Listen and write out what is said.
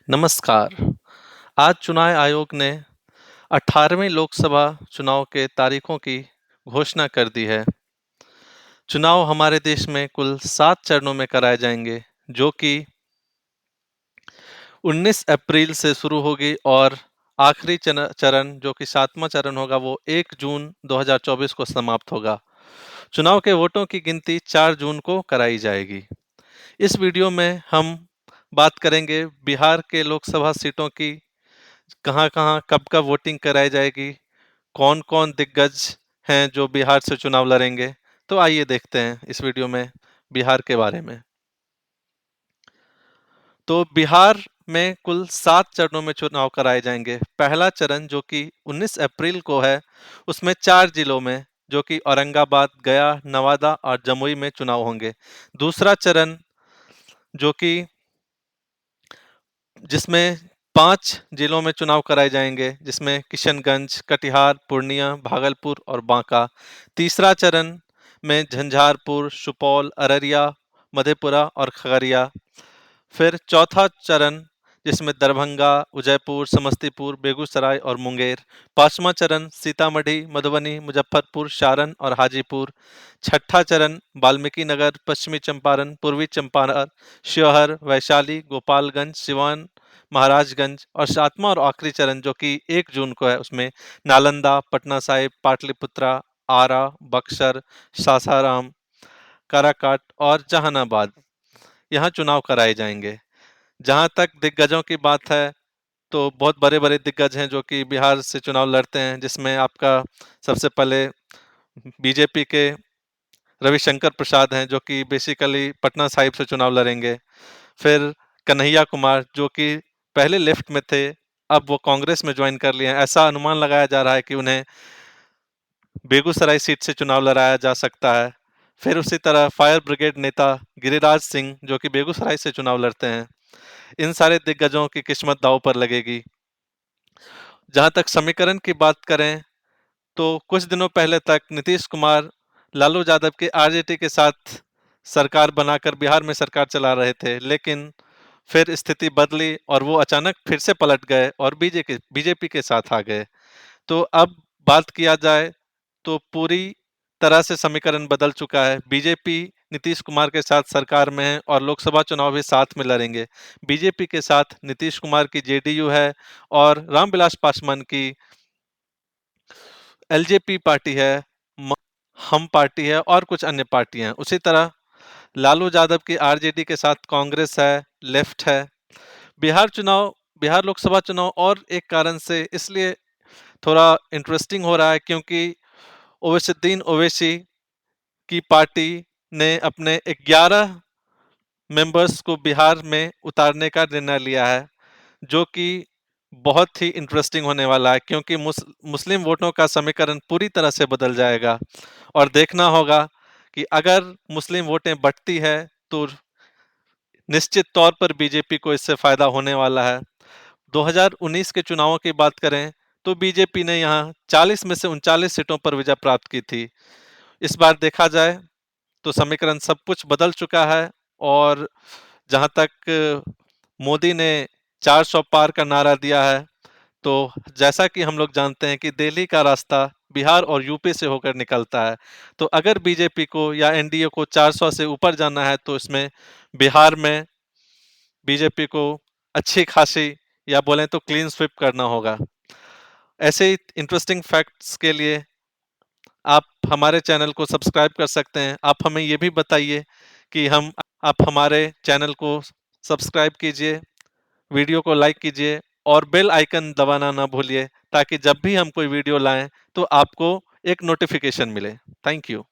नमस्कार। आज चुनाव आयोग ने 18वें लोकसभा चुनाव के तारीखों की घोषणा कर दी है। चुनाव हमारे देश में कुल 7 चरणों में कराए जाएंगे, जो कि 19 अप्रैल से शुरू होगी और आखिरी चरण जो कि 7वां चरण होगा वो 1 जून 2024 को समाप्त होगा। चुनाव के वोटों की गिनती 4 जून को कराई जाएगी। इस वीडियो में हम बात करेंगे बिहार के लोकसभा सीटों की, कहाँ-कहाँ, कब-कब वोटिंग कराई जाएगी, कौन-कौन दिग्गज हैं जो बिहार से चुनाव लड़ेंगे। तो आइए देखते हैं इस वीडियो में बिहार के बारे में। तो बिहार में कुल 7 चरणों में चुनाव कराए जाएंगे। पहला चरण जो कि 19 अप्रैल को है, उसमें 4 जिलों में जो कि औरंगाबाद, गया, नवादा और जमुई में चुनाव होंगे। दूसरा चरण जो कि जिसमें 5 जिलों में चुनाव कराए जाएंगे, जिसमें किशनगंज, कटिहार, पूर्णिया, भागलपुर और बांका। तीसरा चरण में झंझारपुर, सुपौल, अररिया, मधेपुरा और खगड़िया। फिर चौथा चरण जिसमें दरभंगा, उदयपुर, समस्तीपुर, बेगूसराय और मुंगेर। पांचवा चरण सीतामढ़ी, मधुबनी, मुजफ्फरपुर, सारण और हाजीपुर। छठा चरण वाल्मीकि नगर, पश्चिमी चंपारण, पूर्वी चंपारण, शिवहर, वैशाली, गोपालगंज, सिवान, महाराजगंज और सातवां और आखिरी चरण जो कि 1 जून को है, उसमें नालंदा, पटना साहिब, पाटलिपुत्रा, आरा, बक्सर, सासाराम, काराकाट और जहानाबाद यहाँ चुनाव कराए जाएंगे। जहां तक दिग्गजों की बात है, तो बहुत बड़े-बड़े दिग्गज हैं जो कि बिहार से चुनाव लड़ते हैं, जिसमें आपका सबसे पहले बीजेपी के रविशंकर प्रसाद हैं, जो कि बेसिकली पटना साहिब से चुनाव लड़ेंगे। फिर कन्हैया कुमार जो कि पहले लेफ्ट में थे, अब वो कांग्रेस में ज्वाइन कर लिए हैं। ऐसा अनुमान लगाया जा रहा है कि उन्हें बेगूसराय सीट से चुनाव लड़ाया जा सकता है। फिर उसी तरह फायर ब्रिगेड नेता गिरिराज सिंह जो कि बेगूसराय से चुनाव लड़ते हैं। इन सारे दिग्गजों की किस्मत दांव पर लगेगी। जहां तक समीकरण की बात करें, तो कुछ दिनों पहले तक नीतीश कुमार लालू यादव के आरजेडी के साथ सरकार बनाकर बिहार में सरकार चला रहे थे, लेकिन फिर स्थिति बदली और वो अचानक फिर से पलट गए और बीजेपी के साथ आ गए। तो अब बात किया जाए तो पूरी तरह से समीकरण बदल चुका है। बीजेपी नीतीश कुमार के साथ सरकार में है और लोकसभा चुनाव भी साथ में लड़ेंगे। बीजेपी के साथ नीतीश कुमार की जेडीयू है और रामविलास पासवान की एलजेपी पार्टी है, हम पार्टी है और कुछ अन्य पार्टियां हैं। उसी तरह लालू यादव की आरजेडी के साथ कांग्रेस है, लेफ्ट है। बिहार लोकसभा चुनाव और एक कारण से इसलिए थोड़ा इंटरेस्टिंग हो रहा है क्योंकि ओवैसीद्दीन ओवैसी की पार्टी ने अपने 11 मेंबर्स को बिहार में उतारने का निर्णय लिया है, जो कि बहुत ही इंटरेस्टिंग होने वाला है क्योंकि मुस्लिम वोटों का समीकरण पूरी तरह से बदल जाएगा और देखना होगा कि अगर मुस्लिम वोटें बढ़ती है तो निश्चित तौर पर बीजेपी को इससे फायदा होने वाला है। 2019 के चुनावों की बात करें तो बीजेपी ने यहाँ 40 में से 39 सीटों पर विजय प्राप्त की थी। इस बार देखा जाए तो समीकरण सब कुछ बदल चुका है और जहां तक मोदी ने 400 पार का नारा दिया है, तो जैसा कि हम लोग जानते हैं कि दिल्ली का रास्ता बिहार और यूपी से होकर निकलता है। तो अगर बीजेपी को या एनडीए को 400 से ऊपर जाना है तो इसमें बिहार में बीजेपी को अच्छी खासी या बोलें तो क्लीन स्वीप करना होगा। ऐसे ही इंटरेस्टिंग फैक्ट्स के लिए आप हमारे चैनल को सब्सक्राइब कर सकते हैं। आप हमें ये भी बताइए कि हम आप हमारे चैनल को सब्सक्राइब कीजिए, वीडियो को लाइक कीजिए और बेल आइकन दबाना ना भूलिए ताकि जब भी हम कोई वीडियो लाएं तो आपको एक नोटिफिकेशन मिले। Thank you.